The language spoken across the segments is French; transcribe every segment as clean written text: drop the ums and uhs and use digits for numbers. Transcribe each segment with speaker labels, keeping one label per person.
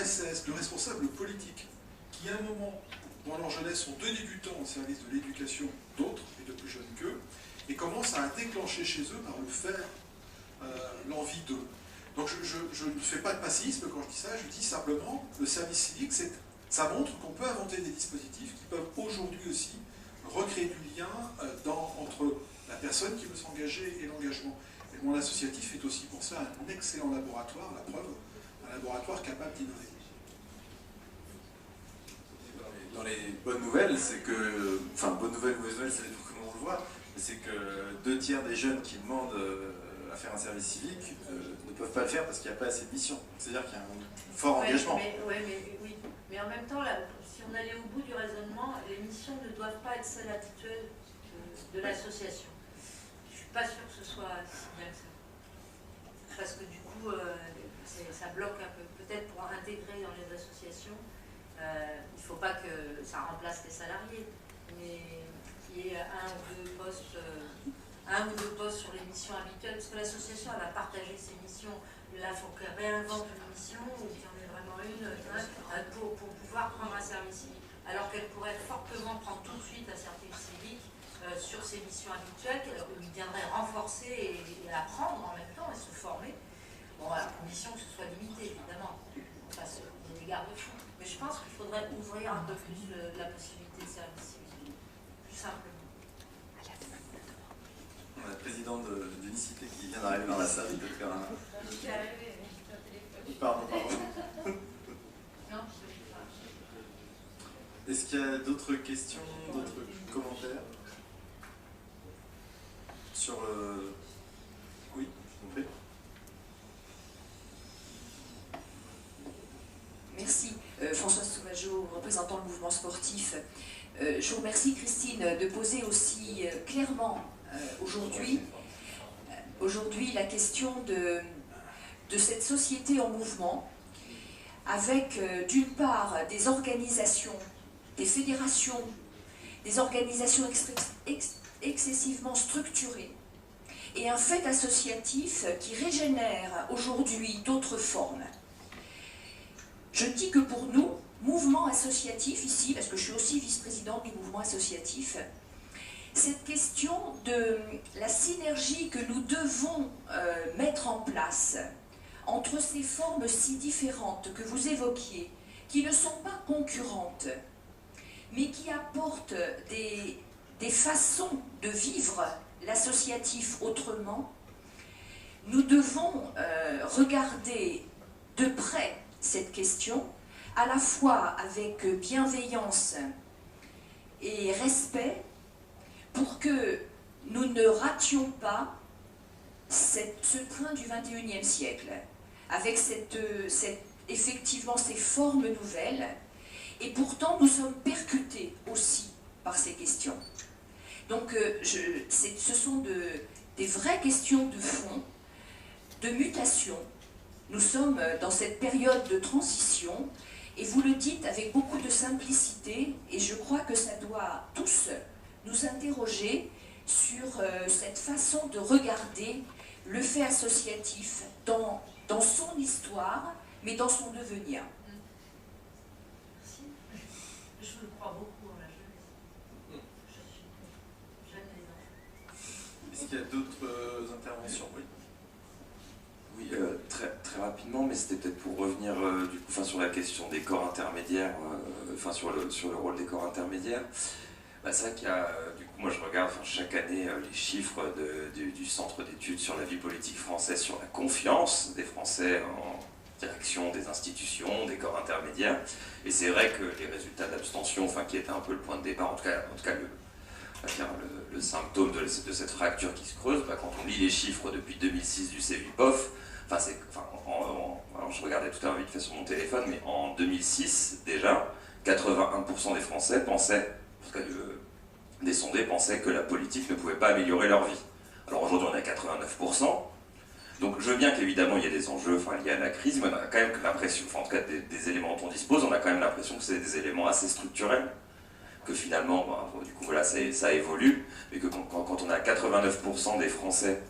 Speaker 1: l'ESS, de responsables politiques, qui à un moment, dans leur jeunesse, sont deux débutants au service de l'éducation d'autres, et de plus jeunes qu'eux, et commencent à déclencher chez eux, par le faire, l'envie d'eux. Donc je ne fais pas de passisme quand je dis ça, je dis simplement, le service civique, ça montre qu'on peut inventer des dispositifs qui peuvent aujourd'hui aussi recréer du lien entre la personne qui veut s'engager et l'engagement. Et le monde associatif est aussi pour ça un excellent laboratoire, la preuve, un laboratoire capable d'innover.
Speaker 2: Dans les bonnes nouvelles, c'est que, enfin, bonnes nouvelles ou mauvaises nouvelles, ça dépend comment on le voit, mais c'est que 2/3 des jeunes qui demandent à faire un service civique ne peuvent pas le faire parce qu'il n'y a pas assez de missions. C'est-à-dire qu'il y a un fort engagement.
Speaker 3: Oui, mais en même temps, là, si on allait au bout du raisonnement, les missions ne doivent pas être celles habituelles de l'association. Je ne suis pas sûre que ce soit si bien que ça. Parce que du coup, ça bloque un peu. Peut-être pour intégrer dans les associations, il ne faut pas que ça remplace les salariés, mais qu'il y ait un ou deux postes sur les missions habituelles, parce que l'association elle va partager ses missions. Là, il faut qu'elle réinvente une mission, ou qu'il y en ait vraiment une, pour pouvoir prendre un service civique. Alors qu'elle pourrait fortement prendre tout de suite un service civique sur ses missions habituelles, qu'elle viendrait renforcer et apprendre en même temps et se former. Bon, à condition que ce soit limité, évidemment. Enfin, il y a des garde-fous. Mais je pense qu'il faudrait ouvrir un peu plus la possibilité de service civique, plus simplement.
Speaker 2: On a le président d'Unicité qui vient d'arriver dans la salle, il peut faire un...
Speaker 3: Je suis arrivée, mais j'étais au téléphone.
Speaker 2: Pardon.
Speaker 3: Non,
Speaker 2: Est-ce qu'il y a d'autres questions, d'autres commentaires sur le... Oui, je vous en prie.
Speaker 4: Merci. Françoise Sauvageau, représentant le mouvement sportif. Je vous remercie, Christine, de poser aussi clairement aujourd'hui la question de cette société en mouvement, avec d'une part des organisations, des fédérations, des organisations excessivement structurées, et un fait associatif qui régénère aujourd'hui d'autres formes. Je dis que pour nous, mouvement associatif ici, parce que je suis aussi vice-présidente du mouvement associatif, cette question de la synergie que nous devons mettre en place entre ces formes si différentes que vous évoquiez, qui ne sont pas concurrentes, mais qui apportent des façons de vivre l'associatif autrement, nous devons regarder de près cette question, à la fois avec bienveillance et respect, pour que nous ne rations pas ce train du XXIe siècle, avec effectivement ces formes nouvelles, et pourtant nous sommes percutés aussi par ces questions. Donc ce sont des vraies questions de fond, de mutation. Nous sommes dans cette période de transition, et vous le dites avec beaucoup de simplicité, et je crois que ça doit tous nous interroger sur cette façon de regarder le fait associatif dans son histoire, mais dans son devenir.
Speaker 3: Merci. Je le crois beaucoup en la jeunesse. J'aime les enfants.
Speaker 2: Est-ce qu'il y a d'autres interventions? Oui.
Speaker 5: Oui, très rapidement, mais c'était peut-être pour revenir du coup, sur la question des corps intermédiaires, sur le rôle des corps intermédiaires. Bah, c'est vrai qu'il y a, du coup, moi je regarde chaque année les chiffres du Centre d'études sur la vie politique française, sur la confiance des Français en direction des institutions, des corps intermédiaires. Et c'est vrai que les résultats d'abstention, qui étaient un peu le point de départ, en tout cas le symptôme de cette fracture qui se creuse, quand on lit les chiffres depuis 2006 du CEVIPOF, je regardais tout à l'heure vite fait sur mon téléphone, mais en 2006, déjà, 81% des Français pensaient, en tout cas des sondés, pensaient que la politique ne pouvait pas améliorer leur vie. Alors aujourd'hui, on est à 89%. Donc je veux bien qu'évidemment il y ait des enjeux liés à la crise, mais on a quand même l'impression, en tout cas des éléments dont on dispose, on a quand même l'impression que c'est des éléments assez structurels, que finalement, du coup voilà, ça évolue, mais que quand on a 89% des Français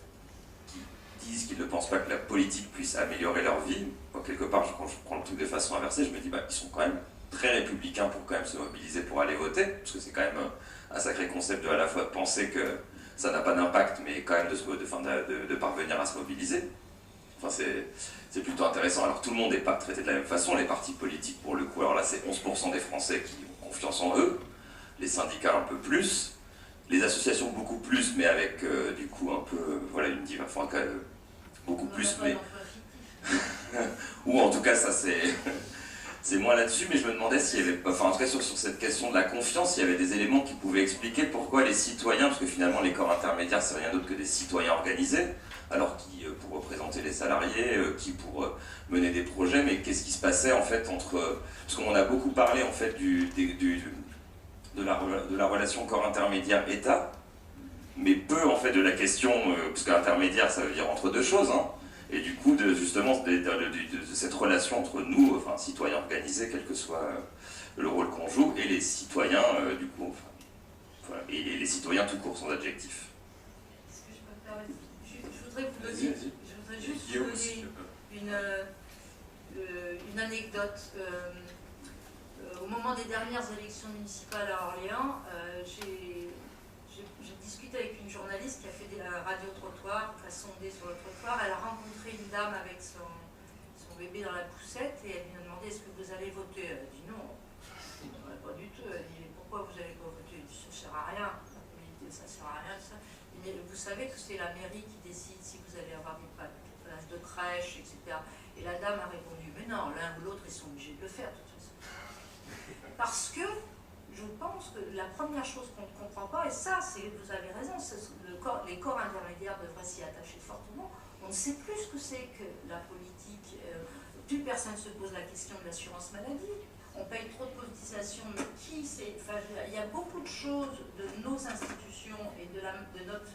Speaker 5: qui disent qu'ils ne pensent pas que la politique puisse améliorer leur vie. Bon, quelque part, quand je prends le truc de façon inversée, je me dis, ils sont quand même très républicains pour quand même se mobiliser pour aller voter, parce que c'est quand même un sacré concept de à la fois de penser que ça n'a pas d'impact, mais quand même de parvenir à se mobiliser. Enfin, c'est plutôt intéressant. Alors tout le monde n'est pas traité de la même façon, les partis politiques pour le coup, alors là c'est 11% des Français qui ont confiance en eux, les syndicats un peu plus, les associations beaucoup plus, mais avec du coup un peu, voilà, une diva, enfin beaucoup plus, mais... ou en tout cas ça c'est moins là-dessus, mais je me demandais s'il y avait, enfin en tout cas sur cette question de la confiance, il y avait des éléments qui pouvaient expliquer pourquoi les citoyens, parce que finalement les corps intermédiaires c'est rien d'autre que des citoyens organisés, alors qui pour représenter les salariés, qui pour mener des projets, mais qu'est-ce qui se passait en fait entre, parce qu'on a beaucoup parlé en fait de la relation corps intermédiaire-État, mais peu en fait de la question, parce qu'intermédiaire ça veut dire entre deux choses, hein, et du coup justement de cette relation entre nous, enfin citoyens organisés, quel que soit le rôle qu'on joue, et les citoyens du coup, enfin, voilà, et les citoyens tout court sans adjectif.
Speaker 3: Est-ce que je peux me permettre ? Je voudrais vous donner, je voudrais juste vous donner une anecdote. Au moment des dernières élections municipales à Orléans, j'ai discuté avec une journaliste qui a fait des radio-trottoirs, qui a sondé sur le trottoir. Elle a rencontré une dame avec son bébé dans la poussette et elle lui a demandé est-ce que vous allez voter. Elle a dit non, pas du tout. Elle a dit pourquoi vous n'allez pas voter? Ça ne sert à rien, la politique, ça ne sert à rien, ça. Mais vous savez que c'est la mairie qui décide si vous allez avoir des places de crèche, etc. Et la dame a répondu mais non, l'un ou l'autre ils sont obligés de le faire de toute façon. Parce que je pense que la première chose qu'on ne comprend pas, et ça, vous avez raison, les corps intermédiaires devraient s'y attacher fortement. On ne sait plus ce que c'est que la politique. Plus personne ne se pose la question de l'assurance maladie. On paye trop de cotisations, mais qui c'est? Enfin, il y a beaucoup de choses de nos institutions et de notre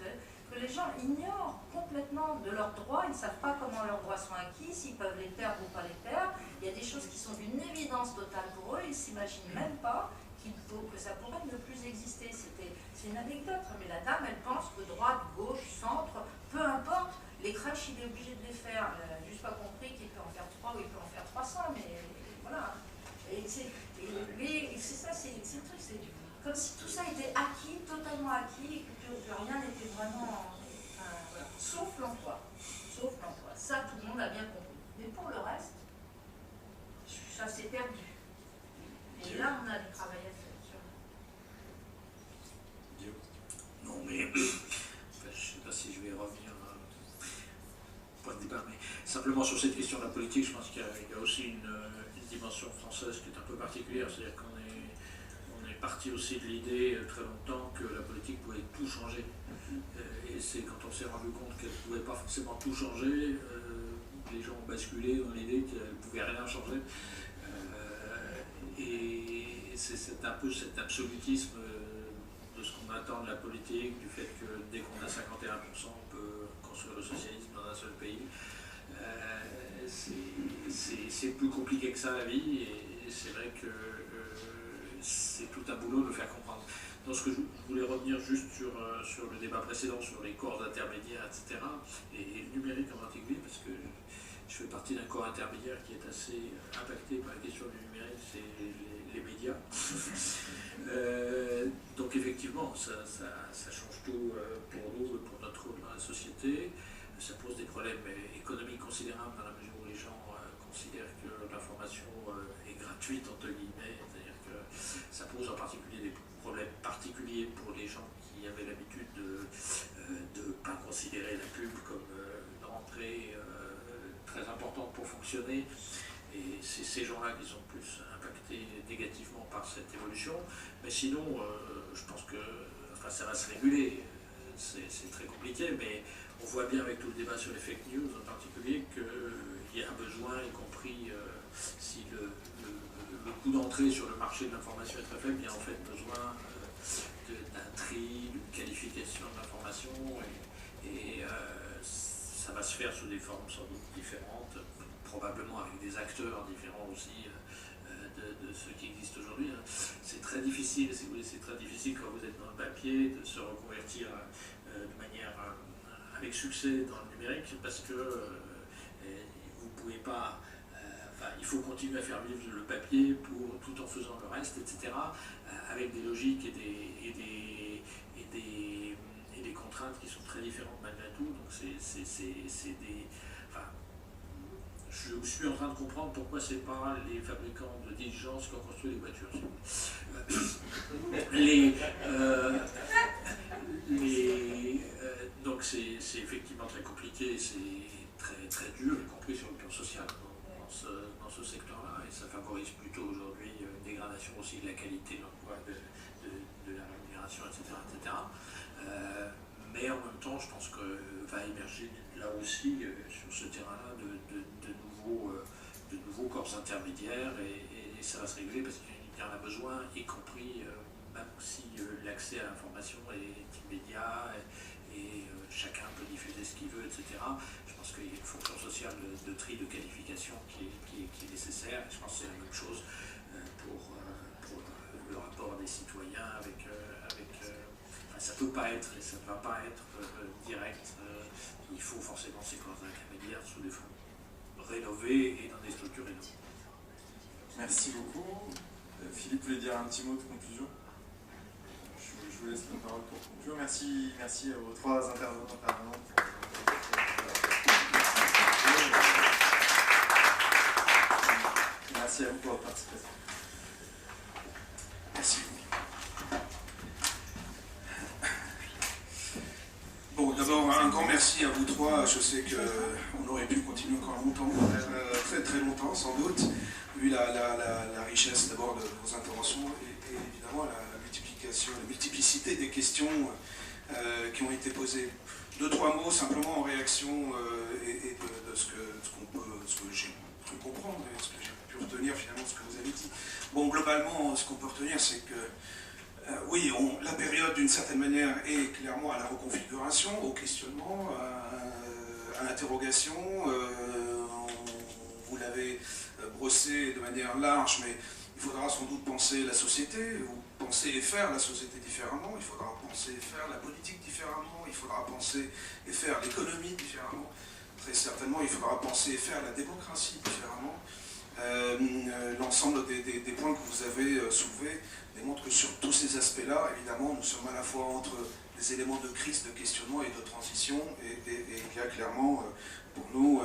Speaker 3: que les gens ignorent complètement de leurs droits. Ils ne savent pas comment leurs droits sont acquis, s'ils peuvent les perdre ou pas les perdre. Il y a des choses qui sont d'une évidence totale pour eux. Ils ne s'imaginent même pas que ça pourrait ne plus exister. C'est une anecdote, mais la dame, elle pense que droite, gauche, centre, peu importe, les crèches, il est obligé de les faire. Elle n'a juste pas compris qu'il peut en faire 3 ou il peut en faire 300, mais voilà. Et c'est ça, c'est le truc, c'est comme si tout ça était acquis, totalement acquis, et que rien n'était vraiment... voilà. Sauf l'emploi. Sauf l'emploi. Ça, tout le monde a bien compris. Mais pour le reste, ça s'est perdu. Et là, on a du travail à faire.
Speaker 6: Non, mais je ne sais pas si je vais revenir au point de départ, mais simplement sur cette question de la politique, je pense qu'il y a aussi une dimension française qui est un peu particulière, c'est-à-dire qu'on est parti aussi de l'idée très longtemps que la politique pouvait tout changer. Et c'est quand on s'est rendu compte qu'elle ne pouvait pas forcément tout changer, les gens ont basculé dans l'idée qu'elle ne pouvait rien changer. Et c'est un peu cet absolutisme de ce qu'on attend de la politique, du fait que dès qu'on a 51%, on peut construire le socialisme dans un seul pays. C'est plus compliqué que ça la vie, et c'est vrai que c'est tout un boulot de le faire comprendre. Donc ce que je voulais revenir juste sur le débat précédent, sur les corps intermédiaires, etc., et le numérique en particulier, parce que je fais partie d'un corps intermédiaire qui est assez impacté par la question du numérique, c'est les médias. Donc effectivement, ça change tout pour nous, pour notre rôle dans la société. Ça pose des problèmes économiques considérables dans la mesure où les gens considèrent que l'information est gratuite, entre guillemets. C'est-à-dire que ça pose en particulier des problèmes particuliers pour les gens qui avaient l'habitude de ne pas considérer la pub comme une rentrée très importante pour fonctionner. Et c'est ces gens-là qui sont plus impactés négativement par cette évolution. Mais sinon, je pense que ça va se réguler. C'est très compliqué, mais on voit bien avec tout le débat sur les fake news en particulier qu'il y a un besoin, y compris si le coût d'entrée sur le marché de l'information est très faible, il y a en fait besoin d'un tri, d'une qualification de l'information, et ça va se faire sous des formes sans doute différentes, probablement avec des acteurs différents aussi de ceux qui existent aujourd'hui. C'est très difficile, si vous voulez, c'est très difficile quand vous êtes dans le papier de se reconvertir de manière avec succès dans le numérique parce que vous ne pouvez pas. Il faut continuer à faire vivre le papier tout en faisant le reste, etc. Avec des logiques et des contraintes qui sont très différentes malgré tout. Donc je suis en train de comprendre pourquoi c'est pas les fabricants de diligence qui ont construit les voitures. Donc c'est effectivement très compliqué, c'est très, très dur, y compris sur le plan social dans ce secteur-là, et ça favorise plutôt aujourd'hui une dégradation aussi de la qualité de l'emploi, de la rémunération, etc. Mais en même temps, je pense que va émerger là aussi, sur ce terrain-là, de nouveaux corps intermédiaires, et ça va se régler parce qu'il y en a besoin, y compris même si l'accès à l'information est immédiat et chacun peut diffuser ce qu'il veut, etc. Je pense qu'il y a une fonction sociale de tri, de qualification qui est nécessaire. Et je pense que c'est la même chose pour le rapport des citoyens avec ça ne peut pas être et ça ne va pas être direct. Il faut forcément ces corps intermédiaires sous des formes rénovées et dans des structures rénovées.
Speaker 2: Merci beaucoup. Philippe voulait dire un petit mot de conclusion. Je vous laisse la parole pour conclure. Merci aux trois intervenants. Merci à vous pour votre participation.
Speaker 1: Merci. Bon, d'abord, un grand merci à vous trois. Je sais qu'on aurait pu continuer encore longtemps, très très longtemps sans doute, vu la richesse d'abord de vos interventions et évidemment la multiplicité des questions qui ont été posées. Deux, trois mots simplement en réaction et de ce que j'ai pu comprendre et ce que j'ai pu retenir finalement ce que vous avez dit. Bon, globalement, ce qu'on peut retenir, c'est que oui, la période d'une certaine manière est clairement à la reconfiguration, au questionnement, à l'interrogation. Vous l'avez brossé de manière large, mais il faudra sans doute penser la société, ou penser et faire la société différemment, il faudra penser et faire la politique différemment, il faudra penser et faire l'économie différemment, très certainement il faudra penser et faire la démocratie différemment. L'ensemble des points que vous avez soulevés démontre que sur tous ces aspects-là, évidemment, nous sommes à la fois entre des éléments de crise, de questionnement et de transition, et il y a clairement pour nous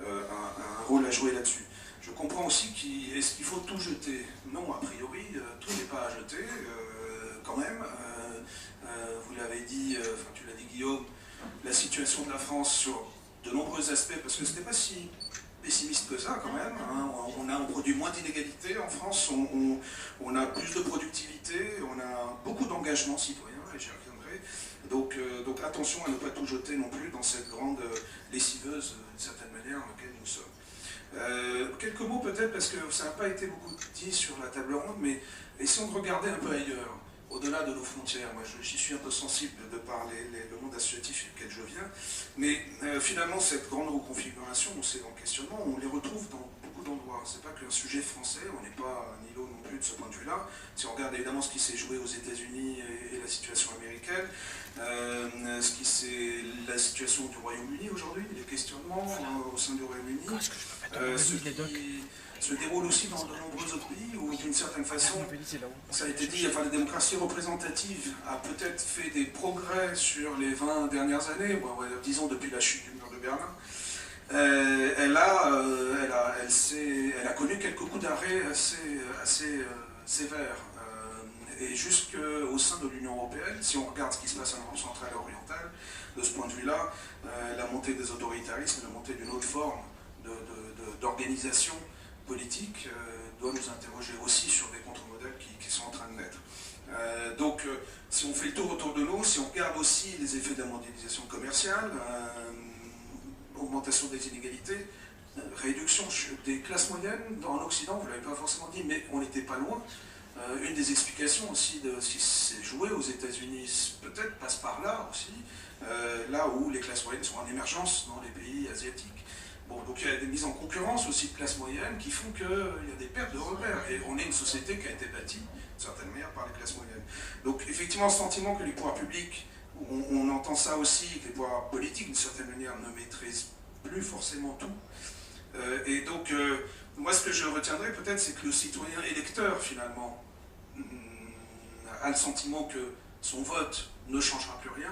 Speaker 1: un rôle à jouer là-dessus. Je comprends aussi est-ce qu'il faut tout jeter? Non, a priori, tout n'est pas à jeter, quand même. Vous l'avez dit, tu l'as dit Guillaume, la situation de la France sur de nombreux aspects, parce que ce n'était pas si pessimiste que ça quand même, hein. On produit moins d'inégalités en France, on a plus de productivité, on a beaucoup d'engagement citoyen, et j'y reviendrai. Donc attention à ne pas tout jeter non plus dans cette grande lessiveuse, d'une certaine manière, dans laquelle nous sommes. Quelques mots peut-être, parce que ça n'a pas été beaucoup dit sur la table ronde, mais essayons de regarder un peu ailleurs, au-delà de nos frontières. Moi, j'y suis un peu sensible de par le monde associatif duquel je viens, mais finalement, cette grande reconfiguration, ces grands questionnements, on les retrouve dans beaucoup d'endroits. C'est pas qu'un sujet français, on n'est pas un îlot non plus de ce point de vue-là. Si on regarde évidemment ce qui s'est joué aux États-Unis et la situation américaine, la situation du Royaume-Uni aujourd'hui, les questionnements au sein du Royaume-Uni, se déroule aussi dans de nombreux autres pays où, d'une certaine façon, ça a été dit, la démocratie représentative a peut-être fait des progrès sur les 20 dernières années, disons depuis la chute du mur de Berlin. Elle a connu quelques coups d'arrêt assez sévères. Et jusqu'au sein de l'Union européenne, si on regarde ce qui se passe en Europe centrale et orientale, de ce point de vue-là, la montée des autoritarismes, la montée d'une autre forme d'organisation politique doit nous interroger aussi sur des contre-modèles qui sont en train de naître. Donc, si on fait le tour autour de nous, si on regarde aussi les effets de la mondialisation commerciale, augmentation des inégalités, réduction des classes moyennes en Occident, vous ne l'avez pas forcément dit, mais on n'était pas loin. Une des explications aussi de ce qui s'est joué aux États-Unis, peut-être passe par là aussi, là où les classes moyennes sont en émergence dans les pays asiatiques. Bon, donc il y a des mises en concurrence aussi de classes moyennes qui font qu'il y a des pertes de repères. Et on est une société qui a été bâtie, d'une certaine manière, par les classes moyennes. Donc effectivement, ce sentiment que les pouvoirs publics
Speaker 7: on entend ça aussi, que les pouvoirs politiques, d'une certaine manière, ne maîtrisent plus forcément tout. Et donc, moi, ce que je retiendrai peut-être, c'est que le citoyen électeur, finalement, a le sentiment que son vote ne changera plus rien,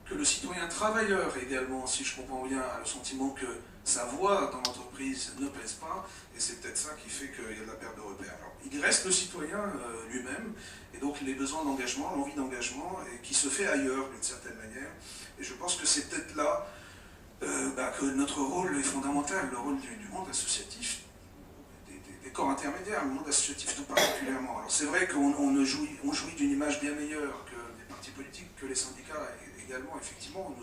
Speaker 7: que le citoyen travailleur également, si je comprends bien, a le sentiment que sa voix dans l'entreprise ne pèse pas, et c'est peut-être ça qui fait qu'il y a de la perte de repères. Alors, il reste le citoyen lui-même, et donc les besoins d'engagement, l'envie d'engagement, qui se fait ailleurs d'une certaine manière, et je pense que c'est peut-être là que notre rôle est fondamental, le rôle du monde associatif, des corps intermédiaires, le monde associatif tout particulièrement. Alors c'est vrai qu'on jouit d'une image bien meilleure que les partis politiques, que les syndicats également, effectivement,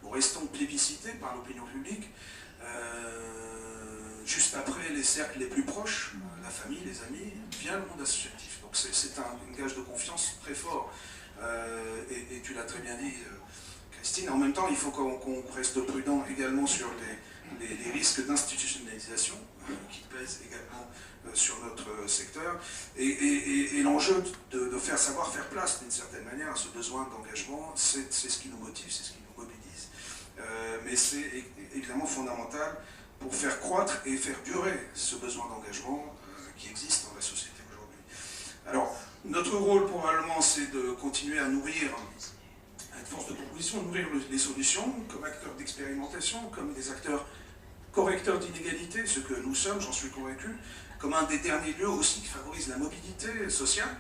Speaker 7: nous restons plébiscités par l'opinion publique, juste après les cercles les plus proches, la famille, les amis, vient le monde associatif. Donc c'est un gage de confiance très fort. Et tu l'as très bien dit, Christine. En même temps, il faut qu'on reste prudent également sur les risques d'institutionnalisation qui pèsent également sur notre secteur. Et l'enjeu de faire savoir faire place d'une certaine manière à ce besoin d'engagement, c'est ce qui nous motive, c'est ce qui nous mobilise. Mais c'est évidemment fondamental pour faire croître et faire durer ce besoin d'engagement qui existe dans la société aujourd'hui. Alors, notre rôle probablement, c'est de continuer à nourrir, à être force de proposition, nourrir les solutions comme acteurs d'expérimentation, comme des acteurs correcteurs d'inégalités, ce que nous sommes, j'en suis convaincu, comme un des derniers lieux aussi qui favorise la mobilité sociale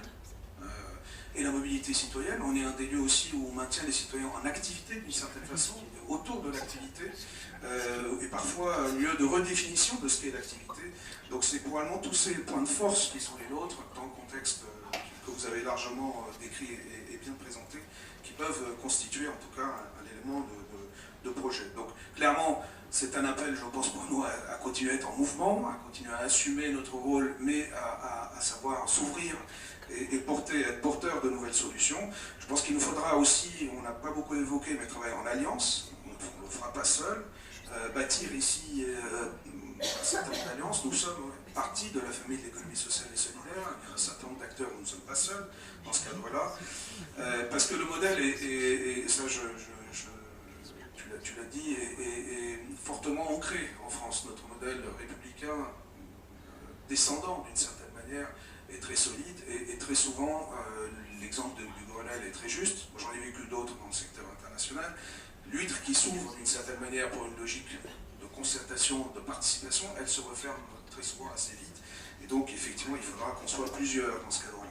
Speaker 7: et la mobilité citoyenne. On est un des lieux aussi où on maintient les citoyens en activité d'une certaine façon, autour de l'activité, et parfois un lieu de redéfinition de ce qu'est l'activité. Donc c'est probablement tous ces points de force qui sont les nôtres dans le contexte que vous avez largement décrit et bien présenté, qui peuvent constituer en tout cas un élément de projet. Donc clairement, c'est un appel, je pense, pour nous à continuer à être en mouvement, à continuer à assumer notre rôle, mais à savoir s'ouvrir et être porteur de nouvelles solutions. Je pense qu'il nous faudra aussi, on n'a pas beaucoup évoqué, mais travailler en alliance, on ne le fera pas seul, bâtir ici un certain nombre d'alliances. Nous sommes partie de la famille de l'économie sociale et solidaire, il y a un certain nombre d'acteurs, nous ne sommes pas seuls dans ce cadre-là, parce que le modèle et ça tu l'as dit, est fortement ancré en France. Notre modèle républicain, descendant d'une certaine manière, est très solide et très souvent, l'exemple du Grenelle est très juste. J'en ai vécu d'autres dans le secteur international. L'huître qui s'ouvre d'une certaine manière pour une logique de concertation, de participation, elle se referme très souvent assez vite. Et donc, effectivement, il faudra qu'on soit plusieurs dans ce cadre-là.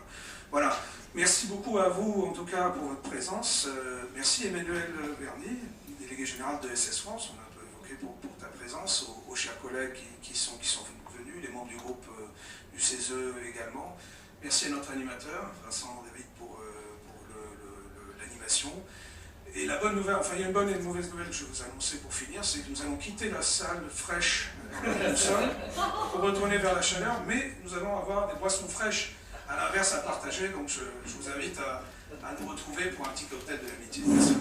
Speaker 7: Voilà. Merci beaucoup à vous, en tout cas, pour votre présence. Merci Emmanuel Verny, délégué général de SS France. On a un peu évoqué pour ta présence, aux chers collègues qui sont venus, les membres du groupe du CESE également. Merci à notre animateur, Vincent David, pour l'animation. Et la bonne nouvelle, enfin il y a une bonne et une mauvaise nouvelle que je vais vous annoncer pour finir, c'est que nous allons quitter la salle fraîche où nous sommes pour retourner vers la chaleur, mais nous allons avoir des boissons fraîches à l'inverse à partager, donc je vous invite à nous retrouver pour un petit cocktail de l'amitié. Merci.